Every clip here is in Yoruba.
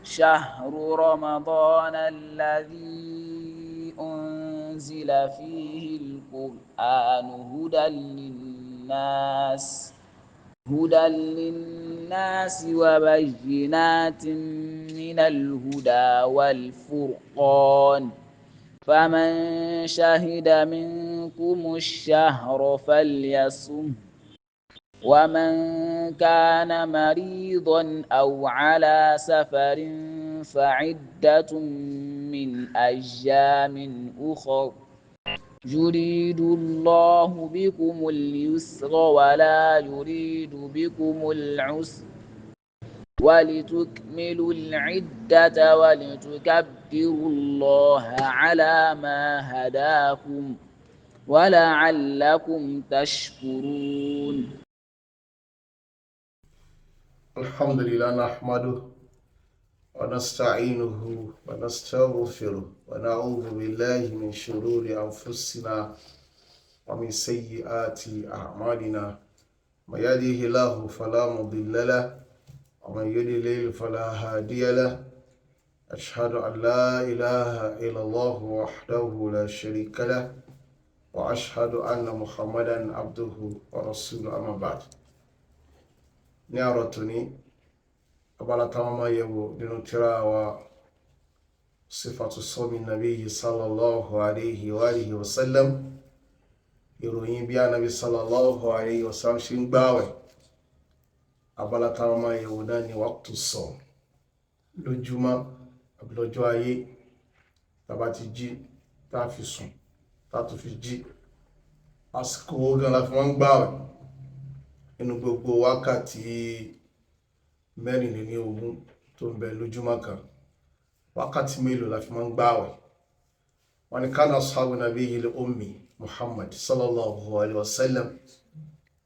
شهر رمضان الذي أنزل فيه القرآن هدى للناس وبينات من الهدى والفرقان فمن شهد منكم الشهر فليصم ومن كان مريضا أو على سفر فعدة من أيام أخر يريد الله بكم اليسر ولا يريد بكم العسر ولتكملوا العدة ولتكبروا الله على ما هداكم ولعلكم تشكرون. الحمد لله نحمده ونستعينه ونستغفره ونعوذ بالله من شرور أنفسنا ومن سيئات أعمالنا من يهده الله فلا مضل له ومن يضلل فلا هادي له أشهد أن لا إله إلا الله وحده لا شريك له وأشهد أن محمدا عبده ورسوله أما بعد. ní àárọ̀ tòní abala táwọn máa yẹ̀wò nínú tírà wa sífàtù sọ́mi nàbí sallallahu alayhi wa alihi wa sallam, ìròyìn bí anábi sallallahu alayhi wa sallam ṣe ń gbààwẹ̀. Abala táwọn máa yẹ̀wò náà ni waqtu sawm, lójúmọ́ àbí lọ́jọ́ ayé tàbá ti jí tá fi sùn tá tó fi jí, àsìkò gan la fi wọ́n ń gbààwẹ̀ nínú gbogbo wákàtí mẹ́rìnlélógún tó ń bẹ lójúmọ́ kan. Wákàtí mélòó la fi máa ń gbààwẹ̀? Wọ́n ní kana ashabu nabiyil ummi Muhammad sallallahu alaihi wasallam,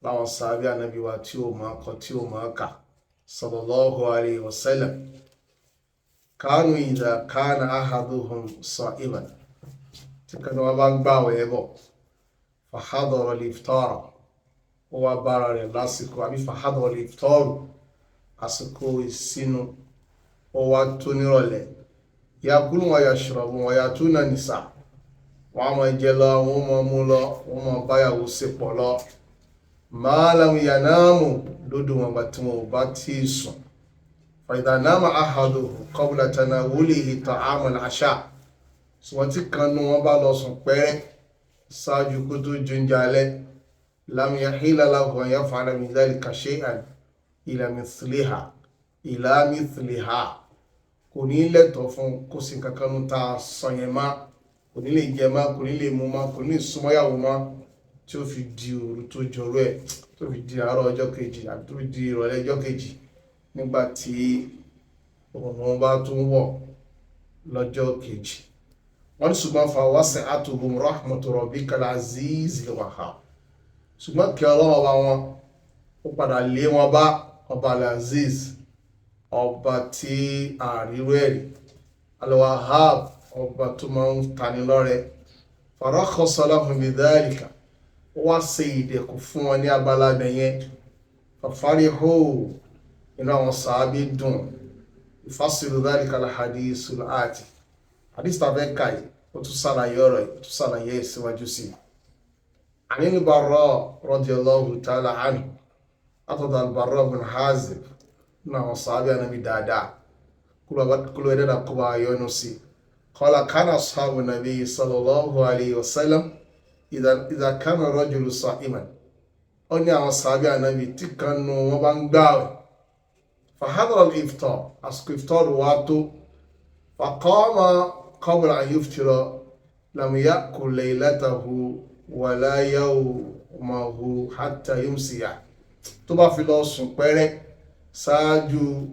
láwọn sàábí ànábì wa tí ó máa kọ tí ó máa kà sallallahu alaihi wasallam, kanu idha kana ahaduhum sa'iman, tí kan wọ́n bá ń gbààwẹ̀ ẹbọ fa hadara al-iftara, ó wá bára rẹ̀ lásìkò àbí fàhádọ̀ lè tọ́rù àsìkò ìsinu, ó wá tó nírọ̀lẹ́ yakulu wa yashrabu wa yatuna nisa, wọ́n máa jẹ lọ wọ́n máa mú lọ wọ́n máa báyàwó sípọ̀ lọ ma lam yanamu, lódò wọn bá tí wọn ò bá tí ì sùn. fa idha nama ahaduhu qabla tanawulihi ta'am al-asha, ṣùgbọ́n tí kan nu wọn bá lọ sùn pẹ́rẹ́ ṣáájú kó tó jóúnjẹ alẹ́, lam yahila lahu an yaf'ala min dhalika shay'an ila mithliha, kò ní lẹ́tọ̀ọ́ fún kó sì kankan nù ta sọyẹn má, kò ní lè jẹ má, kò ní lè mú má, kò ní lè súnmọ́yàwó má, tí ó fi di òru tó jọrọ ẹ̀, tó fi di àárọ̀ ọjọ́ kejì àbí tó fi di ìrọ̀lẹ́ ọjọ́ kejì, nígbà tí òun bá tún wọ̀ lọ́jọ́ kejì. wọ́n ní ṣùgbọ́n fa wasi'atuhum rahmatu rabbikal azizil wahhab, ṣùgbọ́n kí ọlọ́wọ́ bá wọn ó padà lé wọn bá ọba al-aziz, ọba tí àríró ẹ̀rí, al-wahhab, ọba tó máa ń tani lọ́rẹ. farakhasa lahum bidhalika, ó wá ṣe ìdẹ̀kùn fún wọn ní abala bẹ̀yẹn. fafarihu, inú àwọn sàábí dùn. yufassilu dhalika al-hadithul ati, hadith tàbí káyì ó tún ṣàlàyé ọ̀rọ̀ yìí, ó tún ṣàlàyé síwájú sí i. عن البراء رضي الله تعالى عنه، أتى البراء بن حازم نعم صحابي النبي دادا كل ودنا قبا يونسي قال كان أصحاب النبي صلى الله عليه وسلم إذا كان الرجل صائما، أني عن صحابي النبي تكنوا وبنغاوي فحضر الإفطار، أسكو إفطار واتو فقام قبل أن يفطر لم يأكل ليلته wala yawmahu hatta yumsiya, tó bá fi lọ sùn pẹ́rẹ́ ṣáájú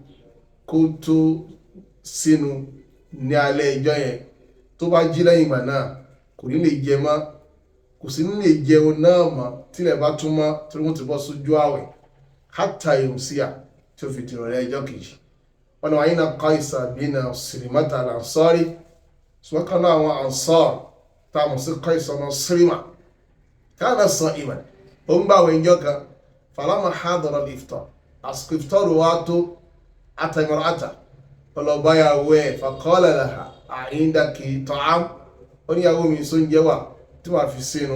kó tó sínú ní alẹ́ ìjọ yẹn, tó bá jí lẹ́yìn ìgbà náà kò ní lè jẹ mọ́, kò sí ní lè jẹun náà mọ́ tílẹ̀ bá tún mọ́ tí wọ́n ti bọ́ sójú àwẹ̀ hatta yumsiya, tí ó fi dìrọ̀lẹ́ ìjọ kejì. wọn ni wàá yín náà Qaisa bin Sirimata al-Ansari, ṣùgbọ́n kan náà àwọn Ansar táwọn sí Qaisa náà Sirima kana sa'iman, ó ń gbààwẹ̀ ìjọ kan. falama hadara al-iftar, àsìkò iftar wá tó, ata imra'ata, ọlọ́báyàwó ẹ̀ faqala laha indaki ta'am, ó níyàwó mi sóúnjẹ wà tí wàá fi sínú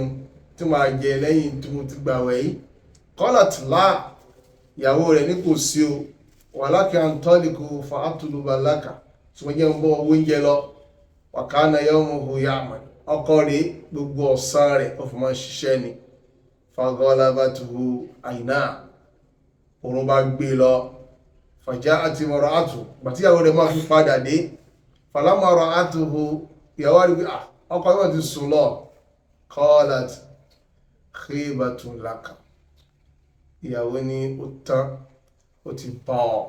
tí wàá jẹ lẹ́yìn tí mo ti gbààwẹ̀ yìí. qalat la, ìyàwó rẹ̀ ní kò sí o, walakin antaliqu fa atluba laka, ṣùgbọ́n jẹ́ ń bọ́ owó oúnjẹ lọ. wa kana yawmuhu ya'mal, ọkọ rẹ̀ gbogbo ọ̀sán rẹ̀ ó fi máa ń ṣiṣẹ́ ni. faghalabatuhu àìná, òun bá gbé lọ. faja'at imra'atuhu, gbàtí ìyàwó rẹ̀ máa fi padà dé. falamma ra'atuhu, ìyàwó rẹ̀ ọkọ náà ti sùn lọ. qalat khibatun laka, ìyàwó ní ó tán, ó ti bọ̀ ọ́,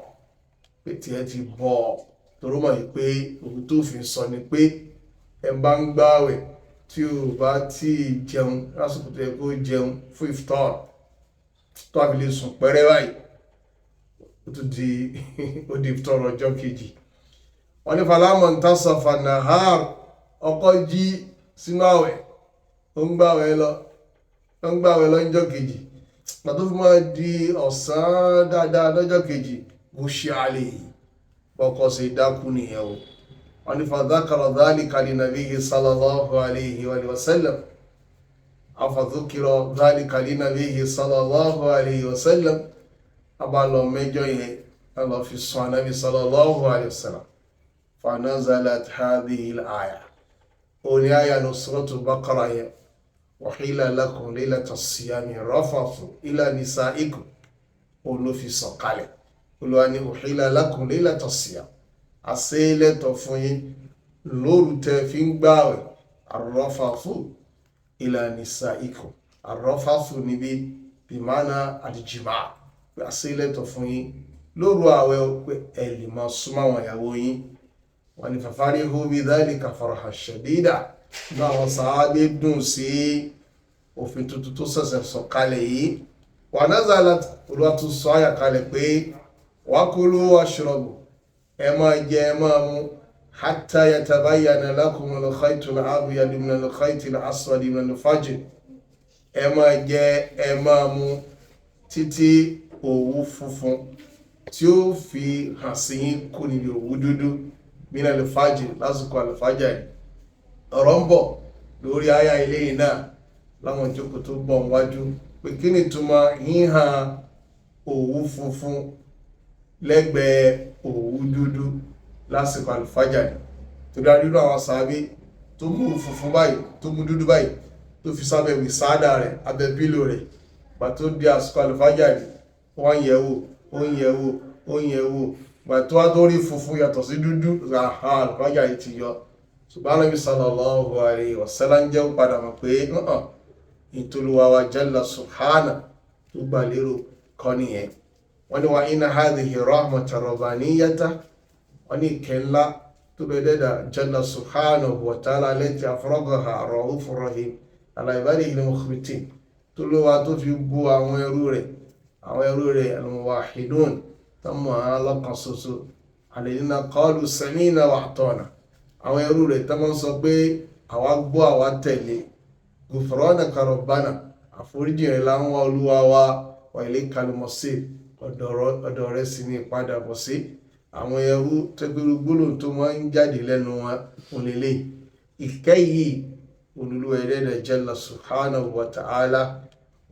pé tiẹ̀ ti bọ̀ ọ́, torí mọ̀ yìí pé òun tó fi sọ ni pé ẹ bá ń gbààwẹ̀ tí o bá tí ì jẹun lásìkò tó yẹ kó jẹun fún iftar, tó a fi lè sùn pẹ́rẹ́ báyìí, ó tún di ó di iftar ọjọ́ kejì. wọ́n ní falamma intasafa nahar, ọkọ jí sínú àwẹ̀, ó ń gbààwẹ̀ lọ́jọ́ kejì. pàtó fi máa di ọ̀sán dáadáa lọ́jọ́ kejì, bó ṣe àlè ọkọ sí dákú nìyẹn o. wọ́n ní fadhakara dhalika linabiyyi sallallahu alayhi wa sallam, afadhukira dhalika linabiyyi sallallahu alayhi wa sallam, abalọ mẹ́jọ yẹn lọ fi sọ Ànábì sallallahu alayhi wa sallam. fanazalat hadhihi al-aya, ó ní àyà ní suratul Baqara yẹn. وحيل لكم ليلة الصيام رفث إلى نسائكم، ló fi sọ̀kalẹ̀. Olúwa ní uhilla lakum laylata siyam, àṣẹ́lẹ̀tọ̀ fún yín lóru tẹ́ fi ń gbààwẹ̀. arrafathu ila nisaikum, arrafathu níbi bimana àdìjìmá, àṣẹ́lẹ̀tọ̀ fún yín lóru àwẹ̀ pé ẹ lè máa súnmọ́ àwọn ìyàwó yín. wọ́n ní fafarihu bidhalika farhan shadida, ní àwọn sàábé dùn sí òfin tuntun tó ṣẹ̀ṣẹ̀ sọ̀kalẹ̀ yìí. wa nazalat, Olúwa tún sọ àyà kalẹ̀ pé wakulu washrabu, ẹ máa jẹ ẹ máa mu, hatta yatabayyana lakumul khaytul abyadu minal khaytil aswadi minal fajr, ẹ máa jẹ ẹ máa mu títí òwú funfun tí ó fi hàn sí yín kú níbi òwú dúdú minal fajr, lásìkò àlùfájàrí. ọ̀rọ̀ ń bọ̀ lórí àyà eléyìí náà láwọn ìjókòó tó bọ̀ wájú, pé kí ni túmọ̀ híhàn òwú funfun lẹ́gbẹ̀ẹ́ òwú dúdú lásìkò àlùfájàrí. tó dá nínú àwọn sàábé tó mú funfun báyìí, tó mú dúdú báyìí, tó fi sábẹ́ wìsáàdà rẹ̀, abẹ́ pílò rẹ̀, gbà tó di àsìkò àlùfájàrí, wọ́n yẹ̀wò, gbà tó wá tó rí funfun yàtọ̀ sí dúdú, àlùfájàrí ti yọ. ṣùgbọ́n Ànábì sallallahu alayhi wa sallam jẹ́ padà mọ̀ pé ìtòlúwa wa jalla subhana tó gbà lérò kọ́ nìyẹn. wọ́n ní wa inna hadhihi rahmatan rabbaniyatan, wọ́n ní ìkẹ́ ńlá tó bẹ dẹ́dà jalla subhanahu wa ta'ala allati afragaha ra'ufur rahim ala ibadihi al-mukhbitin, tòlúwa tó fi bu àwọn ẹrú rẹ̀ al-muwahhidun tó mọ̀ lọ́kàn ṣoṣo, alladhina qalu sami'na wa ata'na, àwọn ẹrú rẹ̀ tó máa ń sọ pé àwa gbọ́ àwa tẹ̀lé. ghufranaka rabbana, àforíjì rẹ̀ là ń wá Olúwa wa ilaykal masir, ọ̀dọ̀ rẹ̀ sì ní ìpadàbọ̀ sí. àwọn ẹrú tẹ́gbẹ́rú gbólóhùn tó máa ń jáde lẹ́nu wọn òlélẹ̀. ìkẹ́ yìí Olúwa ẹ̀dẹ́dẹ̀ jalla subhanahu wa ta'ala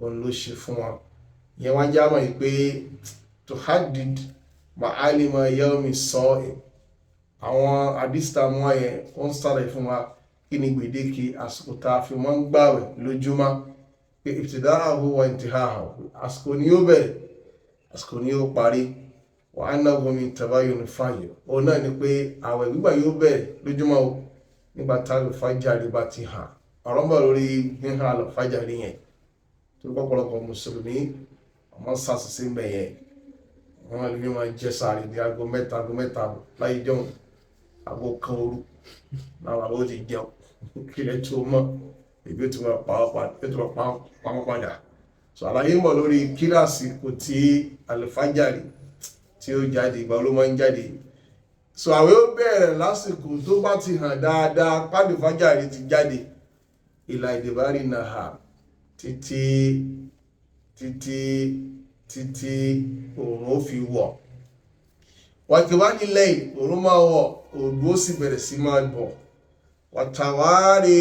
òun ló ṣe fún wọn. ìyẹn wá jámọ̀ yìí pé tuhadid ma'alima yawmi sa'im, àwọn àdìsítà mọ́ yẹn ó ń sàlẹ̀ fún wa kí ni gbèdéke àsìkò tá a fi mọ́ ń gbààwẹ̀ lójúmọ́, pé ibtida'ahu wa intihahu, àsìkò ni yóò bẹ̀rẹ̀, àsìkò ni yóò parí. wa annahu min tabayyun al-fajr, òun náà ni pé àwẹ̀ gbígbà yóò bẹ̀rẹ̀ lójúmọ́ o nígbà tá àlùfájàrí bá ti hàn. ọ̀rọ̀ ń bọ̀ lórí híhàn àlùfájàrí yẹn, tó pọ̀pọ̀lọpọ̀ mùsùlùmí ọmọ sàṣìṣe ń bẹ̀ yẹn. wọ́n lè máa jẹ sààrì ní aago mẹ́ta láyé jẹun, aago kan òru náà àwọn ti jẹun kílẹ̀ tó mọ́, ìbí tó máa pa wọ́n padà. so àlàyé mọ̀ lórí kíláàsì kò tí àlùfájàrí tí ó jáde, ìgbà ló máa ń jáde. so àwẹ̀ ó bẹ̀rẹ̀ lásìkò tó bá ti hàn dáadáa pàlùfájàrí ti jáde, ìlà ìdìbárì náà títí òòrùn ó fi wọ̀. wàkìbáni lẹ́yìn òun máa wọ̀ òòrùn ó sì bẹ̀rẹ̀ sí máa bọ̀ wàtàwárí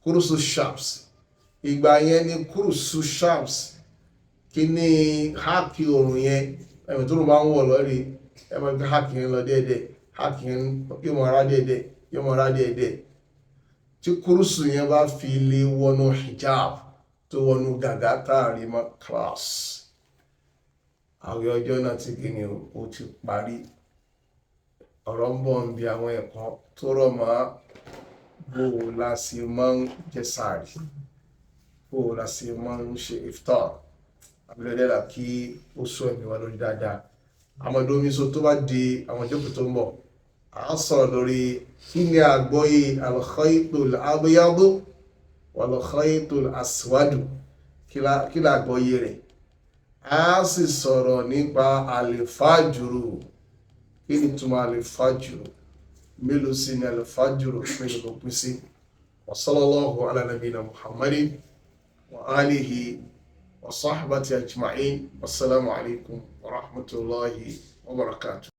kúrúsù shams ìgbà yẹn ni kúrúsù shams kí ní háàkì òòrùn yẹn ẹ̀mí tó rùn máa ń wọ̀ lọ́rí ẹ̀mí pé háàkì yẹn lọ déédéé háàkì yẹn yóò mọ̀ ara déédéé tí kúrúsù yẹn bá fi lè wọnú hijab tó wọnú gàgá táàrí mọ́ class àwọn ọjọ́ náà ti gíní ó ti parí ọ̀rọ̀ ń bọ̀ ń bí àwọn ẹ̀kọ́ tó rọ̀ mọ́ bó la sì máa ń jẹ sààrì bó la sì máa ń ṣe iftar àbílẹ̀dẹ́là kí ó sọ ẹ̀mí wa lórí dáadáa àmọ́dómísọ tó bá di àwọn ìjókòó tó ń bọ̀ a sọ̀rọ̀ lórí kí ni àgbọ́yé al-khaytul abyadu wal-khaytul aswadu kí la àgbọ́yé rẹ̀ a sì sọ̀rọ̀ nípa àlìfájùrù kí ni túnmọ̀ àlìfájùrù mélòó sí ni àlìfájùrù mélòó ló pín sí wa sallallahu ala nabina muhammadin wa alihi wa sahbati ajma'in wassalamu alaikum wa rahmatullahi wa barakatuh.